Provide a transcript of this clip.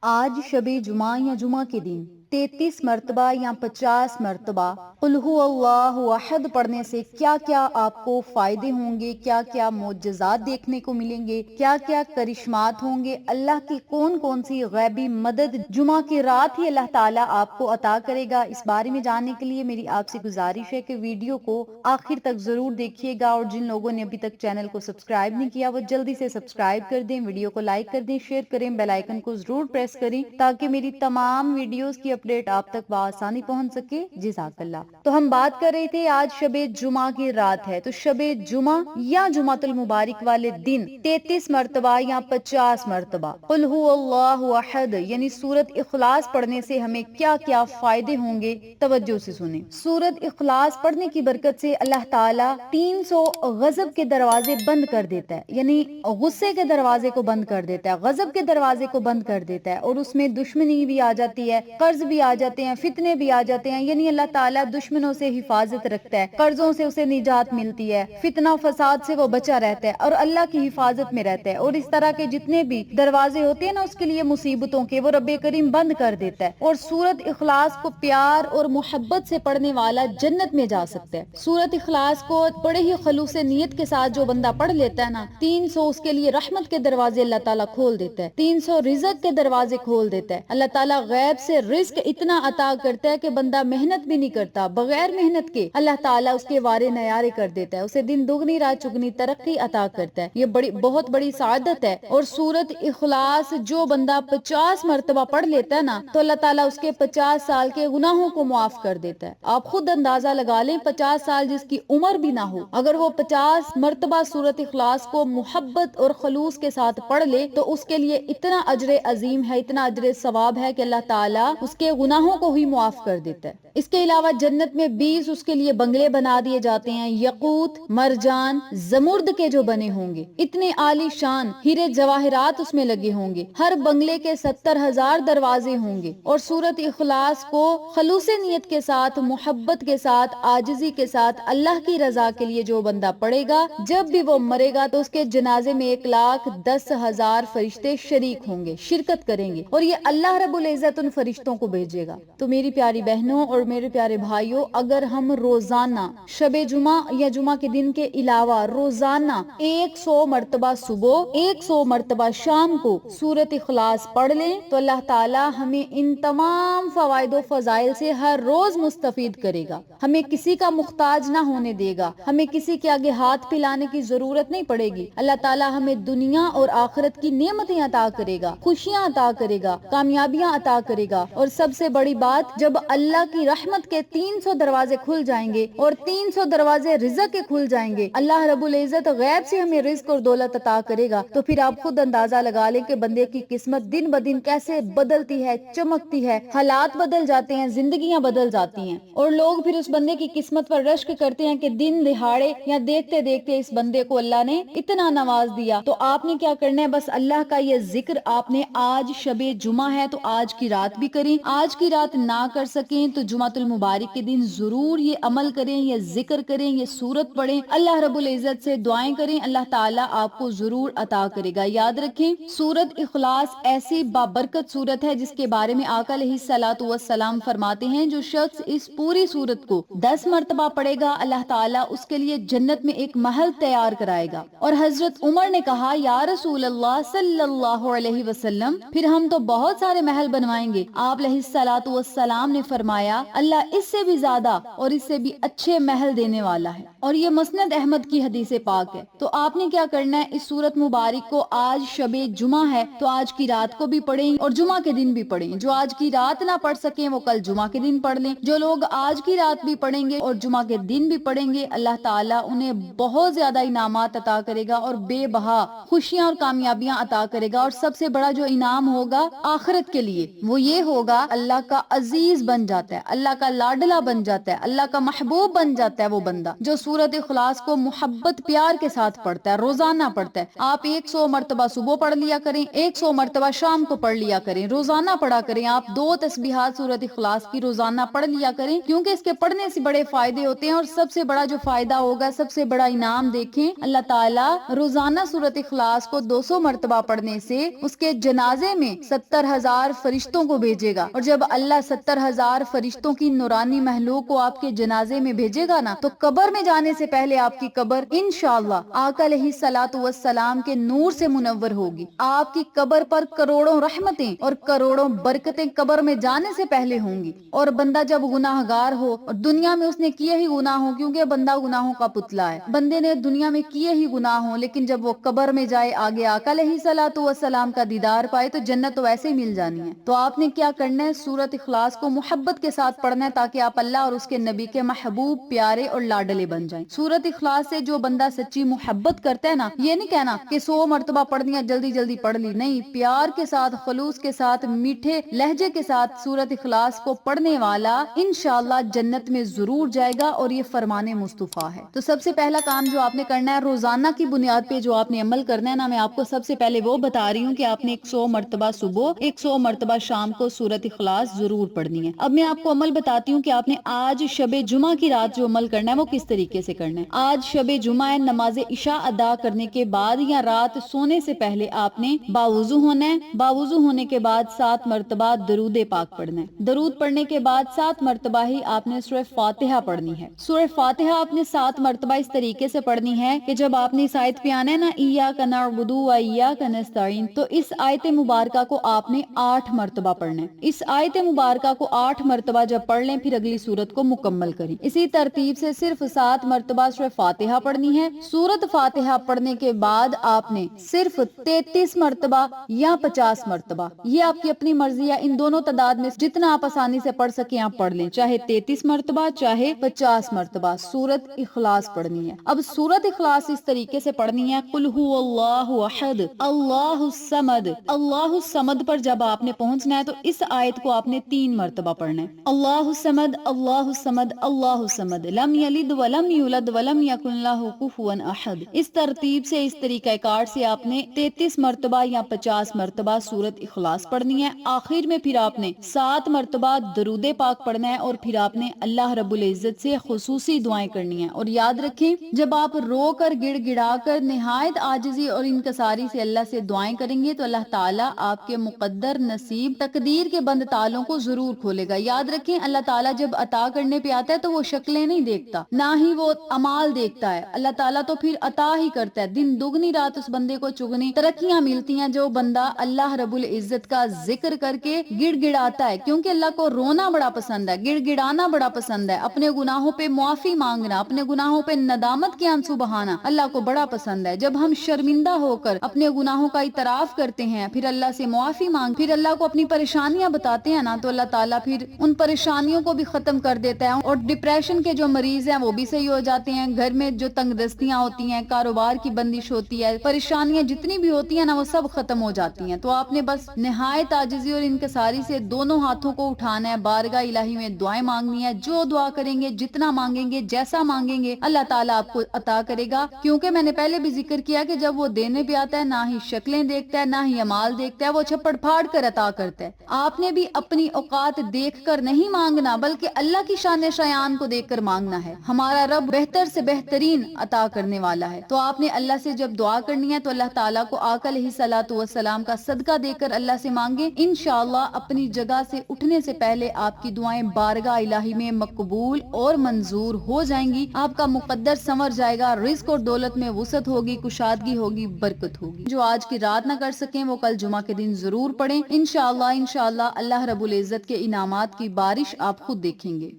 آج شب جمعہ یا جمعہ کے دن 33 مرتبہ یا 50 مرتبہ قل هو اللہ احد پڑھنے سے کیا کیا آپ کو فائدے ہوں گے، کیا کیا معجزات دیکھنے کو ملیں گے، کیا کیا کرشمات ہوں گے، اللہ کی کون کون سی غیبی مدد جمعہ کی رات ہی اللہ تعالیٰ آپ کو عطا کرے گا، اس بارے میں جاننے کے لیے میری آپ سے گزارش ہے کہ ویڈیو کو آخر تک ضرور دیکھیے گا، اور جن لوگوں نے ابھی تک چینل کو سبسکرائب نہیں کیا وہ جلدی سے سبسکرائب کر دیں، ویڈیو کو لائک کر دیں، شیئر کریں، بیل آئیکن کو ضرور پریس کریں تاکہ میری تمام ویڈیوز کی اپڈیٹ آپ تک بآسانی پہنچ سکے۔ جزاک اللہ۔ تو ہم بات کر رہے تھے آج شب جمعہ کی رات ہے، تو شب جمعہ یا جمعۃ المبارک والے دن 33 مرتبہ یا 50 مرتبہ قل هو اللہ احد یعنی سورت اخلاص پڑھنے سے ہمیں کیا کیا فائدے ہوں گے، توجہ سے سنیں۔ سورت اخلاص پڑھنے کی برکت سے اللہ تعالیٰ 300 غضب کے دروازے بند کر دیتا ہے، یعنی غصے کے دروازے کو بند کر دیتا ہے، غضب کے دروازے کو بند کر دیتا ہے، اور اس میں دشمنی بھی آ جاتی ہے، قرض بھی آ جاتے ہیں، فتنے بھی آ جاتے ہیں، یعنی اللہ تعالیٰ دشمنوں سے حفاظت رکھتا ہے، قرضوں سے اسے نجات ملتی ہے، فتنہ فساد سے وہ بچا رہتا ہے اور اللہ کی حفاظت میں رہتا ہے، اور اس طرح کے جتنے بھی دروازے ہوتے ہیں نا اس کے لیے مصیبتوں کے، وہ رب کریم بند کر دیتا ہے، اور سورت اخلاص کو پیار اور محبت سے پڑھنے والا جنت میں جا سکتا ہے۔ سورت اخلاص کو بڑے ہی خلوص نیت کے ساتھ جو بندہ پڑھ لیتا ہے نا، 300 اس کے لیے رحمت کے دروازے اللہ تعالیٰ کھول دیتا ہے، 300 رزق کے دروازے کھول دیتا ہے، اللہ تعالیٰ غیب سے رزق اتنا عطا کرتا ہے کہ بندہ محنت بھی نہیں کرتا، بغیر محنت کے اللہ تعالیٰ اس کے وارے نیارے کر دیتا ہے، اسے دن دگنی رات چگنی ترقی عطا کرتا ہے، یہ بہت بڑی سعادت ہے۔ اور سورت اخلاص جو بندہ 50 مرتبہ پڑھ لیتا ہے نا تو اللہ تعالیٰ اس کے 50 سال کے گناہوں کو معاف کر دیتا ہے۔ آپ خود اندازہ لگا لیں، 50 سال جس کی عمر بھی نہ ہو، اگر وہ 50 مرتبہ سورت اخلاص کو محبت اور خلوص کے ساتھ پڑھ لے تو اس کے لیے اتنا اجر عظیم ہے، اتنا اجر ثواب ہے کہ اللہ تعالیٰ اس کے گناہوں کو ہی معاف کر دیتا ہے۔ اس کے علاوہ جنت میں 20 اس کے لیے بنگلے بنا دیے جاتے ہیں، یقوت، مرجان، زمرد کے جو بنے ہوں گے، اتنے عالی شان ہیرے جواہرات اس میں لگے ہوں گے، ہر بنگلے کے 70,000 دروازے ہوں گے، اور سورت اخلاص کو خلوص نیت کے ساتھ، محبت کے ساتھ، عاجزی کے ساتھ اللہ کی رضا کے لیے جو بندہ پڑھے گا، جب بھی وہ مرے گا تو اس کے جنازے میں 1,10,000 فرشتے شریک ہوں گے، شرکت کریں گے، اور یہ اللہ رب العزت ان فرشتوں کو بھیجے گا۔ تو میری پیاری بہنوں اور میرے پیارے بھائیوں، اگر ہم روزانہ شب جمعہ یا جمعہ کے دن کے علاوہ روزانہ 100 مرتبہ صبح، 100 مرتبہ شام کو سورت اخلاص پڑھ لیں تو اللہ تعالیٰ ہمیں ان تمام فوائد و فضائل سے ہر روز مستفید کرے گا، ہمیں کسی کا محتاج نہ ہونے دے گا، ہمیں کسی کے آگے ہاتھ پھیلانے کی ضرورت نہیں پڑے گی، اللہ تعالیٰ ہمیں دنیا اور آخرت کی نعمتیں عطا کرے گا، خوشیاں عطا کرے گا، کامیابیاں عطا کرے گا، اور سب سے بڑی بات، جب اللہ کی رحمت کے 300 دروازے کھل جائیں گے اور 300 دروازے رزق کے کھل جائیں گے، اللہ رب العزت غیب سے ہمیں رزق اور دولت عطا کرے گا، تو پھر آپ خود اندازہ لگا لیں کہ بندے کی قسمت دن بدن کیسے بدلتی ہے، چمکتی ہے، حالات بدل جاتے ہیں، زندگیاں بدل جاتی ہیں، اور لوگ پھر اس بندے کی قسمت پر رشک کرتے ہیں کہ دن دہاڑے یا دیکھتے دیکھتے اس بندے کو اللہ نے اتنا نواز دیا۔ تو آپ نے کیا کرنا ہے، بس اللہ کا یہ ذکر آپ نے، آج شب جمعہ ہے تو آج کی رات بھی کریں، آج کی رات نہ کر سکیں تو جمعۃ المبارک کے دن ضرور یہ عمل کریں، یہ ذکر کریں، یہ سورت پڑھیں، اللہ رب العزت سے دعائیں کریں، اللہ تعالیٰ آپ کو ضرور عطا کرے گا۔ یاد رکھیں، سورت اخلاص ایسی بابرکت سورت ہے جس کے بارے میں آقا علیہ الصلوۃ والسلام فرماتے ہیں، جو شخص اس پوری سورت کو 10 مرتبہ پڑھے گا اللہ تعالیٰ اس کے لیے جنت میں ایک محل تیار کرائے گا۔ اور حضرت عمر نے کہا، یا رسول اللہ صلی اللہ علیہ وسلم، پھر ہم تو بہت سارے محل بنوائیں گے۔ آپ علیہ الصلوۃ والسلام نے فرمایا، اللہ اس سے بھی زیادہ اور اس سے بھی اچھے محل دینے والا ہے، اور یہ مسند احمد کی حدیث پاک ہے۔ تو آپ نے کیا کرنا ہے، اس سورت مبارک کو، آج شب جمعہ ہے تو آج کی رات کو بھی پڑھیں اور جمعہ کے دن بھی پڑھیں، جو آج کی رات نہ پڑھ سکیں وہ کل جمعہ کے دن پڑھ لیں، جو لوگ آج کی رات بھی پڑھیں گے اور جمعہ کے دن بھی پڑھیں گے، اللہ تعالیٰ انہیں بہت زیادہ انعامات عطا کرے گا اور بے بہا خوشیاں اور کامیابیاں عطا کرے گا، اور سب سے بڑا جو انعام ہوگا آخرت کے لیے وہ یہ ہوگا، اللہ کا عزیز بن جاتا ہے، اللہ کا لاڈلا بن جاتا ہے, اللہ کا محبوب بن جاتا ہے وہ بندہ جو سورت اخلاص کو محبت پیار کے ساتھ پڑھتا ہے, روزانہ پڑھتا ہے. آپ 100 مرتبہ صبح پڑھ لیا کریں, 100 مرتبہ شام کو پڑھ لیا کریں, روزانہ پڑھا کریں. آپ 2 تسبیحات سورت اخلاص کی روزانہ پڑھ لیا کریں, کیونکہ اس کے پڑھنے سے بڑے فائدے ہوتے ہیں. اور سب سے بڑا جو فائدہ ہوگا, سب سے بڑا انعام دیکھیں, اللہ تعالیٰ روزانہ سورت اخلاص کو 200 مرتبہ پڑھنے سے اس کے جنازے میں 70,000 فرشتوں کو بھیجے گا. اور جب اللہ 70,000 فرشتوں کی نورانی مخلوق کو آپ کے جنازے میں بھیجے گا نا, تو قبر میں جانے سے پہلے آپ کی قبر انشاءاللہ آقا علیہ الصلوۃ والسلام کے نور سے منور ہوگی. آپ کی قبر پر کروڑوں رحمتیں اور کروڑوں برکتیں قبر میں جانے سے پہلے ہوں گی. اور بندہ جب گناہ گار ہو اور دنیا میں اس نے کیے ہی گناہ ہو, کیونکہ بندہ گناہوں کا پتلا ہے, بندے نے دنیا میں کیے ہی گناہ ہوں, لیکن جب وہ قبر میں جائے, آگے آقا علیہ الصلوۃ والسلام کا دیدار پائے, تو جنت تو ویسے ہی مل جانی ہے. تو آپ نے کیا کرنا ہے, سورت اخلاص کو محبت کے ساتھ پڑھنا ہے, تاکہ آپ اللہ اور اس کے نبی کے محبوب, پیارے اور لاڈلے بن جائیں. سورت اخلاص سے جو بندہ سچی محبت کرتا ہے نا, یہ نہیں کہنا کہ 100 مرتبہ پڑھنی ہے, جلدی جلدی پڑھ لی, نہیں, پیار کے ساتھ, خلوص کے ساتھ, میٹھے لہجے کے ساتھ سورت اخلاص کو پڑھنے والا انشاءاللہ جنت میں ضرور جائے گا. اور یہ فرمان مصطفیٰ ہے. تو سب سے پہلا کام جو آپ نے کرنا ہے, روزانہ کی بنیاد پہ جو آپ نے عمل کرنا ہے نا, میں آپ کو سب سے پہلے وہ بتا رہی ہوں کہ آپ نے 100 مرتبہ صبح, 100 مرتبہ شام کو سورت اخلاص ضرور پڑھنی ہے. اب میں آپ کو عمل بتاتی ہوں کہ آپ نے آج شب جمعہ کی رات جو عمل کرنا ہے وہ کس طریقے سے کرنا ہے. آج شب جمعہ ہے, نماز عشاء ادا کرنے کے بعد یا رات سونے سے پہلے آپ نے باوضو ہونا ہے. باوضو ہونے کے بعد 7 مرتبہ درود پاک پڑھنا ہے. درود پڑھنے کے بعد 7 مرتبہ ہی آپ نے سورہ فاتحہ پڑھنی ہے. سورہ فاتحہ آپ نے 7 مرتبہ اس طریقے سے پڑھنی ہے کہ جب آپ نے اس آیت پہ آنا ہے نا, ایاک نعبد و ایاک نستعین, تو اس آیت مبارکہ کو آپ نے 8 مرتبہ پڑھنا ہے. اس آیت مبارکہ کو 8 مرتبہ جب پڑھ لیں, پھر اگلی سورت کو مکمل کریں. اسی ترتیب سے صرف 7 مرتبہ سورہ فاتحہ پڑھنی ہے. سورت فاتحہ پڑھنے کے بعد آپ نے صرف 33 مرتبہ یا 50 مرتبہ, یہ آپ کی اپنی مرضی ہے, ان دونوں تعداد میں جتنا آپ آسانی سے پڑھ سکیں آپ پڑھ لیں, چاہے 33 مرتبہ چاہے 50 مرتبہ سورت اخلاص پڑھنی ہے. اب سورت اخلاص اس طریقے سے پڑھنی ہے, قل هو اللہ احد اللہ الصمد. اللہ الصمد پر جب آپ نے پہنچنا ہے تو اس آیت کو آپ نے 3 مرتبہ پڑھنا ہے. اللہ الصمد اللہ الصمد اللہ الصمد, لم یلد ولم یولد ولم یکن لہ کفوا احد. اس ترتیب سے, اس طریقہ کار سے آپ نے 33 مرتبہ یا 50 مرتبہ سورت اخلاص پڑھنی ہے. آخر میں پھر آپ نے 7 مرتبہ درود پاک پڑھنا ہے, اور پھر آپ نے اللہ رب العزت سے خصوصی دعائیں کرنی ہیں. اور یاد رکھیں, جب آپ رو کر گڑ گڑا کر نہایت عاجزی اور انکساری سے اللہ سے دعائیں کریں گے, تو اللہ تعالیٰ آپ کے مقدر, نصیب, تقدیر کے بند تالوں کو ضرور کھولے گا. یاد رکھیں, اللہ تعالیٰ جب عطا کرنے پہ آتا ہے تو وہ شکلیں نہیں دیکھتا, نہ ہی وہ اعمال دیکھتا ہے. اللہ تعالیٰ تو پھر عطا ہی کرتا ہے, دن دگنی رات اس بندے کو چگنی ترقیاں ملتی ہیں جو بندہ اللہ رب العزت کا ذکر کر کے گڑ گڑاتا ہے. کیونکہ اللہ کو رونا بڑا پسند ہے, گڑ گڑانا بڑا پسند ہے, اپنے گناہوں پہ معافی مانگنا, اپنے گناہوں پہ ندامت کے آنسو بہانا اللہ کو بڑا پسند ہے. جب ہم شرمندہ ہو کر اپنے گناہوں کا اعتراف کرتے ہیں, پھر اللہ سے معافی مانگ, پھر اللہ کو اپنی پریشانیاں بتاتے ہیں نا, تو اللہ تعالیٰ پھر ان پریشانیوں کو بھی ختم کر دیتا ہے. اور ڈپریشن کے جو مریض ہیں وہ بھی صحیح ہو جاتے ہیں. گھر میں جو تنگ دستیاں ہوتی ہیں, کاروبار کی بندش ہوتی ہے, پریشانیاں جتنی بھی ہوتی ہیں نا, وہ سب ختم ہو جاتی ہیں. تو آپ نے بس نہایت عاجزی اور انکساری سے دونوں ہاتھوں کو اٹھانا ہے, بارگاہ الہی میں دعائیں مانگنی ہے. جو دعا کریں گے, جتنا مانگیں گے, جیسا مانگیں گے, اللہ تعالیٰ آپ کو عطا کرے گا. کیونکہ میں نے پہلے بھی ذکر کیا کہ جب وہ دینے پہ آتا ہے, نہ ہی شکلیں دیکھتا ہے, نہ ہی اعمال دیکھتا ہے, وہ چھپڑ پھاڑ کر عطا کرتا ہے. آپ نے بھی اپنی اوقات دیکھ کر نہیں مانگنا, بلکہ اللہ کی شان شایان کو دیکھ کر مانگنا ہے. ہمارا رب بہتر سے بہترین عطا کرنے والا ہے. تو آپ نے اللہ سے جب دعا کرنی ہے, تو اللہ تعالیٰ کو آقا علیہ الصلوۃ والسلام کا صدقہ دے کر اللہ سے مانگے. انشاءاللہ اپنی جگہ سے اٹھنے سے پہلے آپ کی دعائیں بارگاہ الہی میں مقبول اور منظور ہو جائیں گی. آپ کا مقدر سنور جائے گا, رزق اور دولت میں وسعت ہوگی, کشادگی ہوگی, برکت ہوگی. جو آج کی رات نہ کر سکیں وہ کل جمعہ کے دن ضرور پڑھیں. انشاءاللہ اللہ رب العزت کے انعامات کی بارش آپ خود دیکھیں گے.